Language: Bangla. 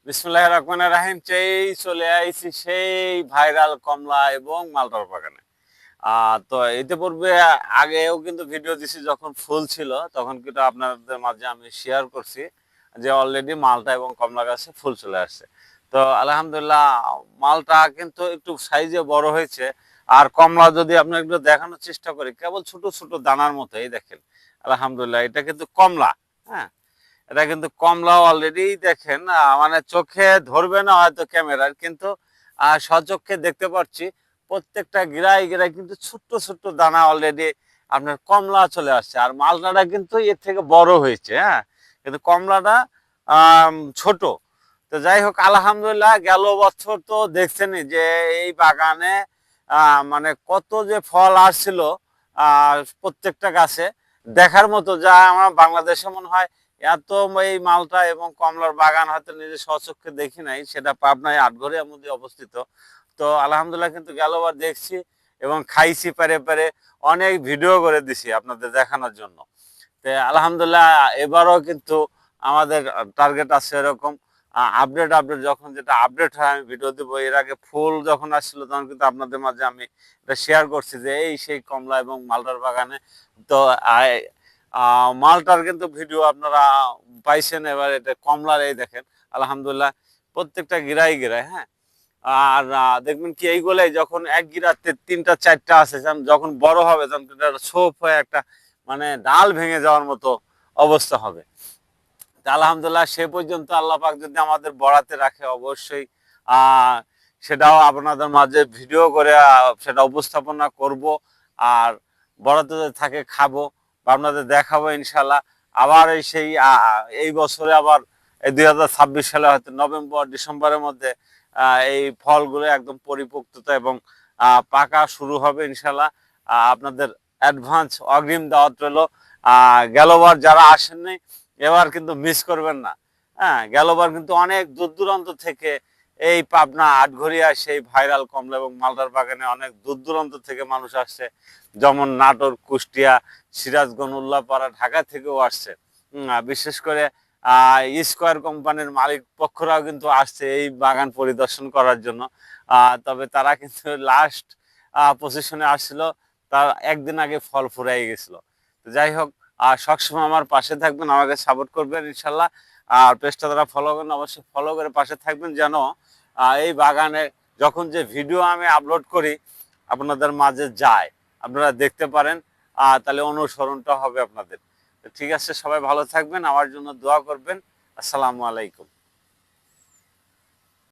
বিসমিল্লাহির রহমানির রহিম। চলে আইছি সেই ভাইরাল কমলা এবং মালটার বাগানে। তো ইতিপূর্বে আগেও কিন্তু ভিডিও দিছি, যখন ফুল ছিল তখন কিন্তু আপনাদের মাঝে আমি শেয়ার করছি যে অলরেডি মালটা এবং কমলা গাছে ফুল চলে আসছে। তো আলহামদুলিল্লাহ মালটা কিন্তু একটু সাইজে বড় হয়েছে, আর কমলা যদি আপনার একটু দেখানোর চেষ্টা করি, কেবল ছোট ছোট দানার মতো। এই দেখেন, আলহামদুলিল্লাহ এটা কিন্তু কমলা। হ্যাঁ, এটা কিন্তু কমলা অলরেডি দেখেন, মানে চোখে ধরবে না হয়তো ক্যামেরার, কিন্তু সচক্ষে দেখতে পাচ্ছি প্রত্যেকটা গিরায় গিরায় কিন্তু ছোট্ট ছোট্ট দানা অলরেডি আপনার কমলা চলে আসছে। আর মালটাটা কিন্তু এর থেকে বড় হয়েছে। হ্যাঁ, কিন্তু কমলাটা ছোট। তো যাই হোক, আলহামদুলিল্লাহ গেল বছর তো দেখছেনই যে এই বাগানে মানে কত যে ফল আসছিল প্রত্যেকটা গাছে, দেখার মতো। যা আমার বাংলাদেশে মনে হয় এত এই মালটা এবং কমলার বাগান হয়তো নিজের স্বচক্ষে দেখি নাই। সেটা পাবনায় আটঘরিয়ার মধ্যে অবস্থিত। তো আলহামদুলিল্লাহ কিন্তু গেলবার দেখছি এবং খাইছি পেরে পেরে, অনেক ভিডিও করে দিছি আপনাদের দেখানোর জন্য। তো আলহামদুলিল্লাহ এবারও কিন্তু আমাদের টার্গেট আছে এরকম আপডেট আপডেট যখন যেটা আপডেট হয় আমি ভিডিও দেবো। এর আগে ফুল যখন আসছিল তখন কিন্তু আপনাদের মাঝে আমি এটা শেয়ার করছি যে এই সেই কমলা এবং মালটার বাগানে। তো মালটার কিন্তু ভিডিও আপনারা পাইছেন, এবার এটা কমলার এই দেখেন আলহামদুলিল্লাহ প্রত্যেকটা গিরাই গিরায়। হ্যাঁ, আর দেখবেন কি এইগুলাই যখন এক গিরাতে তিনটা চারটা আছে, যখন বড় হবে তখন ছোপ হয়ে একটা মানে ডাল ভেঙে যাওয়ার মতো অবস্থা হবে। আলহামদুলিল্লাহ সে পর্যন্ত আল্লাহ পাক যদি আমাদের বড়াতে রাখে, অবশ্যই সেটাও আপনাদের মাঝে ভিডিও করে সেটা উপস্থাপনা করব। আর বড়াতে থাকে খাবো বা আপনাদের দেখাবো ইনশাল্লাহ। আবার এই বছরে আবার এই 2026 সালে হয়তো নভেম্বর ডিসেম্বরের মধ্যে এই ফলগুলো একদম পরিপক্কতা এবং পাকা শুরু হবে ইনশাল্লাহ। আপনাদের অ্যাডভান্স অগ্রিম দাওয়াত রইল। গেলবার যারা আসেননি এবার কিন্তু মিস করবেন না। হ্যাঁ, গেলবার কিন্তু অনেক দূর দূরান্ত থেকে এই পাবনা আটঘরিয়া সেই ভাইরাল কমলা এবং মালটার বাগানে অনেক দূর দূরান্ত থেকে মানুষ আসছে, যেমন নাটোর, কুষ্টিয়া, সিরাজগঞ্জ, উল্লাপাড়া, ঢাকা থেকেও আসছে। বিশেষ করে স্কয়ার কোম্পানির মালিক পক্ষরাও কিন্তু আসছে এই বাগান পরিদর্শন করার জন্য। তবে তারা কিন্তু লাস্ট পজিশনে আসছিল, তার একদিন আগে ফল ফুরাই গেছিল। তো যাই হোক, সবসময় আমার পাশে থাকবেন, আমাকে সাপোর্ট করবেন ইনশাল্লাহ। আর পেজটা যারা ফলো করেন অবশ্যই ফলো করে পাশে থাকবেন, যেন এই বাগানে যখন যে ভিডিও আমি আপলোড করি আপনাদের মাঝে যায়, আপনারা দেখতে পারেন। তাহলে অনুসরণটা হবে আপনাদের। ঠিক আছে, সবাই ভালো থাকবেন, আমার জন্য দোয়া করবেন। আসসালামু আলাইকুম।